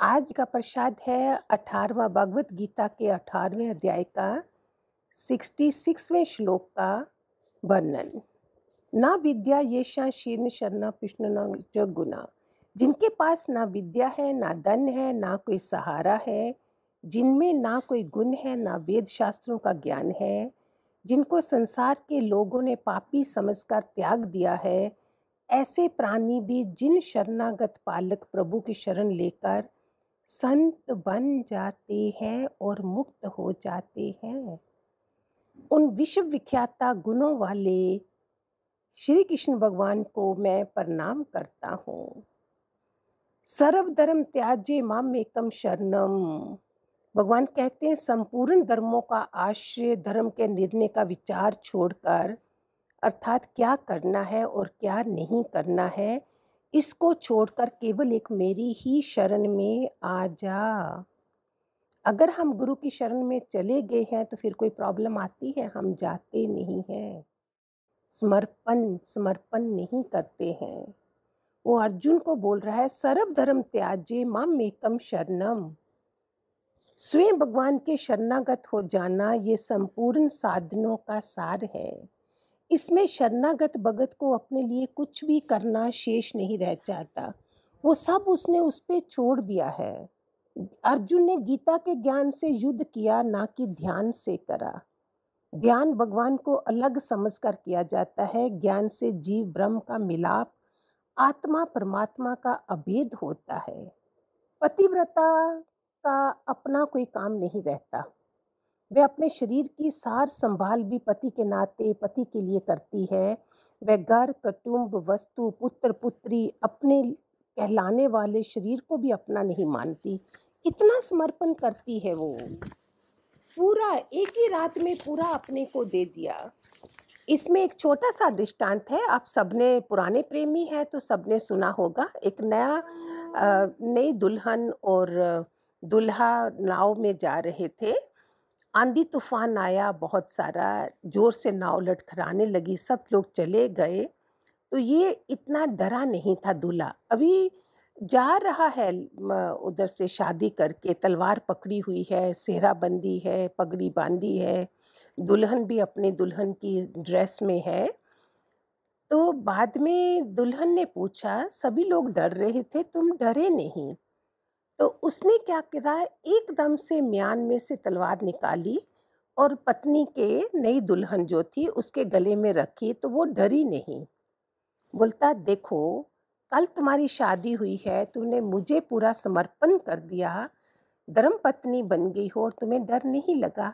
आज का प्रसाद है 18वां भगवत गीता के 18वें अध्याय का 66वें श्लोक का वर्णन। ना विद्या येषां शीर्ण शरणा पिष्णुना च गुना। जिनके पास ना विद्या है, ना धन है, ना कोई सहारा है, जिनमें ना कोई गुण है, ना वेद शास्त्रों का ज्ञान है, जिनको संसार के लोगों ने पापी समझकर त्याग दिया है, ऐसे प्राणी भी जिन शरणागत पालक प्रभु की शरण लेकर संत बन जाते हैं और मुक्त हो जाते हैं, उन विश्व विख्याता गुणों वाले श्री कृष्ण भगवान को मैं प्रणाम करता हूँ। सर्व धर्म त्याज्य माम एकम शरणम। भगवान कहते हैं संपूर्ण धर्मों का आश्रय धर्म के निर्णय का विचार छोड़कर, अर्थात क्या करना है और क्या नहीं करना है, इसको छोड़कर केवल एक मेरी ही शरण में आ जा। अगर हम गुरु की शरण में चले गए हैं तो फिर कोई प्रॉब्लम आती है? हम जाते नहीं हैं, समर्पण नहीं करते हैं। वो अर्जुन को बोल रहा है सर्व धर्म त्याज्य माम एकम शरणम। स्वयं भगवान के शरणागत हो जाना ये संपूर्ण साधनों का सार है। इसमें शरणागत भगत को अपने लिए कुछ भी करना शेष नहीं रह जाता, वो सब उसने उस पे छोड़ दिया है। अर्जुन ने गीता के ज्ञान से युद्ध किया, ना कि ध्यान से करा। ध्यान भगवान को अलग समझकर किया जाता है, ज्ञान से जीव ब्रह्म का मिलाप, आत्मा परमात्मा का अभेद होता है। पतिव्रता का अपना कोई काम नहीं रहता, वह अपने शरीर की सार संभाल भी पति के नाते पति के लिए करती है। वह घर कुटुंब वस्तु पुत्र पुत्री अपने कहलाने वाले शरीर को भी अपना नहीं मानती। कितना समर्पण करती है वो, पूरा एक ही रात में पूरा अपने को दे दिया। इसमें एक छोटा सा दृष्टांत है, आप सबने पुराने प्रेमी हैं तो सबने सुना होगा। एक नई दुल्हन और दुल्हा नाव में जा रहे थे, आंधी तूफान आया, बहुत सारा जोर से नाव लटखड़ाने लगी, सब लोग चले गए। तो ये इतना डरा नहीं था। दूल्हा अभी जा रहा है उधर से शादी करके, तलवार पकड़ी हुई है, सेहरा बंदी है, पगड़ी बांधी है, दुल्हन भी अपने दुल्हन की ड्रेस में है। तो बाद में दुल्हन ने पूछा, सभी लोग डर रहे थे, तुम डरे नहीं? तो उसने क्या करा, एकदम से म्यान में से तलवार निकाली और पत्नी के नई दुल्हन जो थी उसके गले में रखी, तो वो डरी नहीं। बोलता देखो, कल तुम्हारी शादी हुई है, तुमने मुझे पूरा समर्पण कर दिया, धर्म पत्नी बन गई हो और तुम्हें डर नहीं लगा।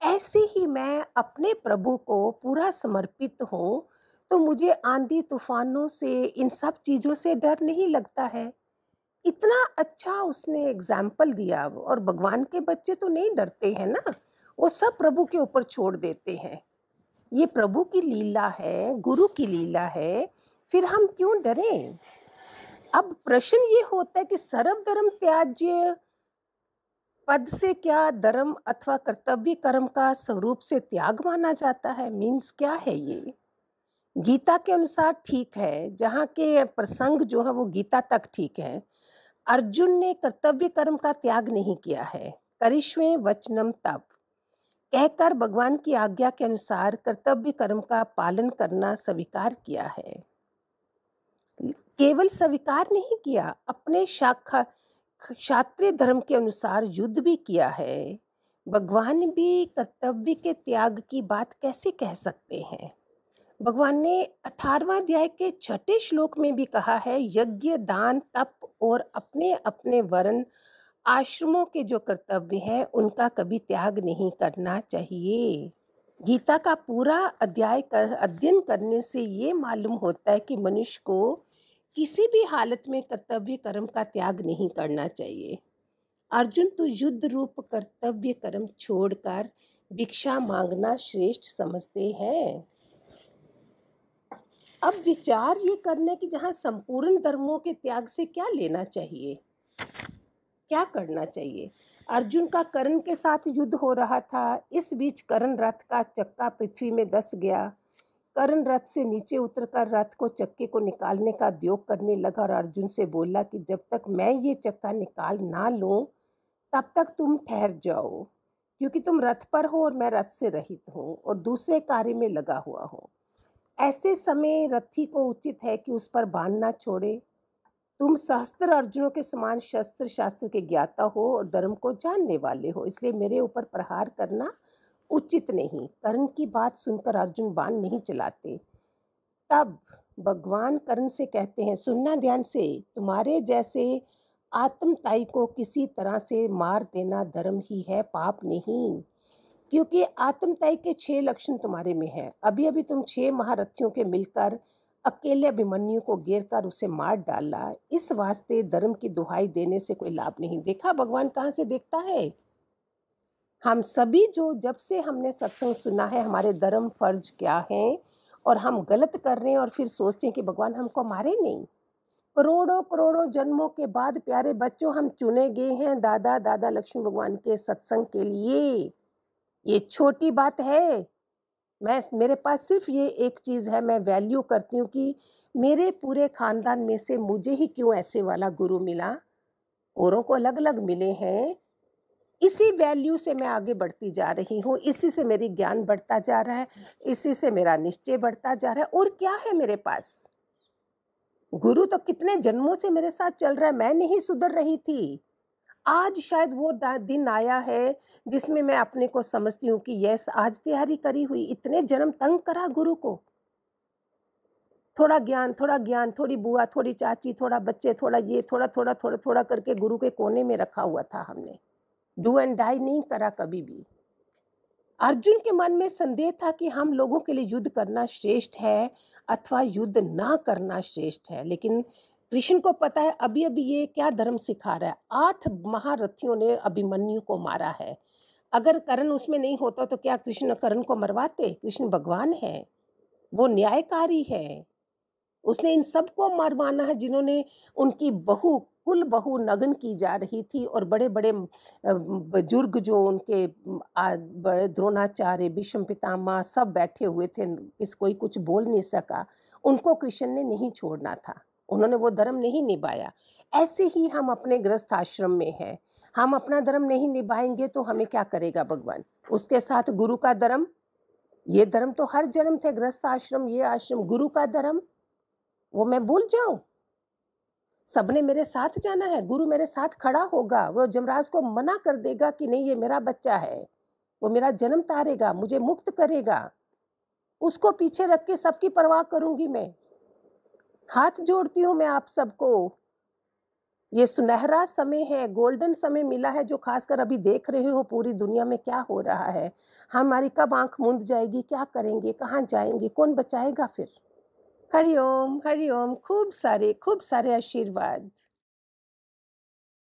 ऐसे ही मैं अपने प्रभु को पूरा समर्पित हूँ, तो मुझे आंधी तूफानों से इन सब चीज़ों से डर नहीं लगता है। इतना अच्छा उसने एग्जाम्पल दिया। और भगवान के बच्चे तो नहीं डरते हैं ना, वो सब प्रभु के ऊपर छोड़ देते हैं। ये प्रभु की लीला है, गुरु की लीला है, फिर हम क्यों डरें? अब प्रश्न ये होता है कि सर्व धर्म त्याज्य पद से क्या धर्म अथवा कर्तव्य कर्म का स्वरूप से त्याग माना जाता है? मीन्स क्या है ये? गीता के अनुसार ठीक है, जहाँ के प्रसंग जो है वो गीता तक ठीक है। अर्जुन ने कर्तव्य कर्म का त्याग नहीं किया है। करिष्वे वचनम तप कहकर भगवान की आज्ञा के अनुसार कर्तव्य कर्म का पालन करना स्वीकार किया है। केवल स्वीकार नहीं किया, अपने क्षात्रीय धर्म के अनुसार युद्ध भी किया है। भगवान भी कर्तव्य के त्याग की बात कैसे कह सकते हैं? भगवान ने 18वां अध्याय के 6ठे श्लोक में भी कहा है, यज्ञ दान तप और अपने अपने वर्ण आश्रमों के जो कर्तव्य है उनका कभी त्याग नहीं करना चाहिए। गीता का पूरा अध्ययन करने से ये मालूम होता है कि मनुष्य को किसी भी हालत में कर्तव्य कर्म का त्याग नहीं करना चाहिए। अर्जुन तो युद्ध रूप कर्तव्य कर्म छोड़कर भिक्षा मांगना श्रेष्ठ समझते हैं। अब विचार ये करने की जहाँ संपूर्ण धर्मों के त्याग से क्या लेना चाहिए, क्या करना चाहिए? अर्जुन का कर्ण के साथ युद्ध हो रहा था, इस बीच कर्ण रथ का चक्का पृथ्वी में धंस गया। कर्ण रथ से नीचे उतरकर रथ को चक्के को निकालने का उद्योग करने लगा और अर्जुन से बोला कि जब तक मैं ये चक्का निकाल ना लूं तब तक तुम ठहर जाओ, क्योंकि तुम रथ पर हो और मैं रथ से रहित हूँ और दूसरे कार्य में लगा हुआ हूँ। ऐसे समय रथी को उचित है कि उस पर बाण ना छोड़े। तुम सहस्त्र अर्जुनों के समान शस्त्र शास्त्र के ज्ञाता हो और धर्म को जानने वाले हो, इसलिए मेरे ऊपर प्रहार करना उचित नहीं। कर्ण की बात सुनकर अर्जुन बाण नहीं चलाते। तब भगवान कर्ण से कहते हैं, सुनना ध्यान से, तुम्हारे जैसे आत्मताई को किसी तरह से मार देना धर्म ही है, पाप नहीं। क्योंकि आत्मताई के 6 लक्षण तुम्हारे में है। अभी अभी तुम 6 महारथियों के मिलकर अकेले अभिमन्यु को घेर कर उसे मार डाला। इस वास्ते धर्म की दुहाई देने से कोई लाभ नहीं। देखा भगवान कहाँ से देखता है? हम सभी जो जब से हमने सत्संग सुना है, हमारे धर्म फर्ज क्या हैं और हम गलत कर रहे हैं और फिर सोचते हैं कि भगवान हमको मारे नहीं। करोड़ों करोड़ों जन्मों के बाद प्यारे बच्चों हम चुने गए हैं दादा दादा लक्ष्मी भगवान के सत्संग के लिए। ये छोटी बात है। मेरे पास सिर्फ ये एक चीज़ है, मैं वैल्यू करती हूँ कि मेरे पूरे खानदान में से मुझे ही क्यों ऐसे वाला गुरु मिला, औरों को अलग अलग मिले हैं। इसी वैल्यू से मैं आगे बढ़ती जा रही हूँ, इसी से मेरी ज्ञान बढ़ता जा रहा है, इसी से मेरा निश्चय बढ़ता जा रहा है। और क्या है मेरे पास? गुरु तो कितने जन्मों से मेरे साथ चल रहा है, मैं नहीं सुधर रही थी। आज शायद वो दिन आया है जिसमें मैं अपने को समझती हूँ कि यस, आज तैयारी करी हुई। इतने जन्म तंग करा गुरु को, थोड़ा ज्ञान, थोड़ी बुआ, थोड़ी चाची, थोड़ा बच्चे, थोड़ा ये, थोड़ा करके गुरु के कोने में रखा हुआ था हमने। डू एंड डाई नहीं करा कभी भी। अर्जुन के मन में संदेह था कि हम लोगों के लिए युद्ध करना श्रेष्ठ है अथवा युद्ध ना करना श्रेष्ठ है, लेकिन कृष्ण को पता है अभी अभी ये क्या धर्म सिखा रहा है। 8 महारथियों ने अभिमन्यु को मारा है। अगर कर्ण उसमें नहीं होता तो क्या कृष्ण कर्ण को मरवाते? कृष्ण भगवान है, वो न्यायकारी है। उसने इन सबको मरवाना है जिन्होंने उनकी बहू, कुल बहू नग्न की जा रही थी और बड़े बड़े बुजुर्ग जो उनके बड़े द्रोणाचार्य, भीष्म पितामह सब बैठे हुए थे, इस कोई कुछ बोल नहीं सका। उनको कृष्ण ने नहीं छोड़ना था, उन्होंने वो धर्म नहीं निभाया। ऐसे ही हम अपने गृहस्थ आश्रम में हैं, हम अपना धर्म नहीं निभाएंगे तो हमें क्या करेगा भगवान? उसके साथ गुरु का धर्म, ये धर्म तो हर जन्म थे, गृहस्थ आश्रम, ये आश्रम, गुरु का धर्म वो मैं भूल जाऊं? सबने मेरे साथ जाना है, गुरु मेरे साथ खड़ा होगा, वो जमराज को मना कर देगा कि नहीं ये मेरा बच्चा है, वो मेरा जन्म तारेगा, मुझे मुक्त करेगा, उसको पीछे रख के सबकी परवाह करूंगी मैं। हाथ जोड़ती हूँ मैं आप सबको। ये सुनहरा समय है, गोल्डन समय मिला है, जो खासकर अभी देख रहे हो पूरी दुनिया में क्या हो रहा है। हमारी कब आंख मूंद जाएगी, क्या करेंगे, कहाँ जाएंगे, कौन बचाएगा फिर? हरिओम हरिओम, खूब सारे आशीर्वाद।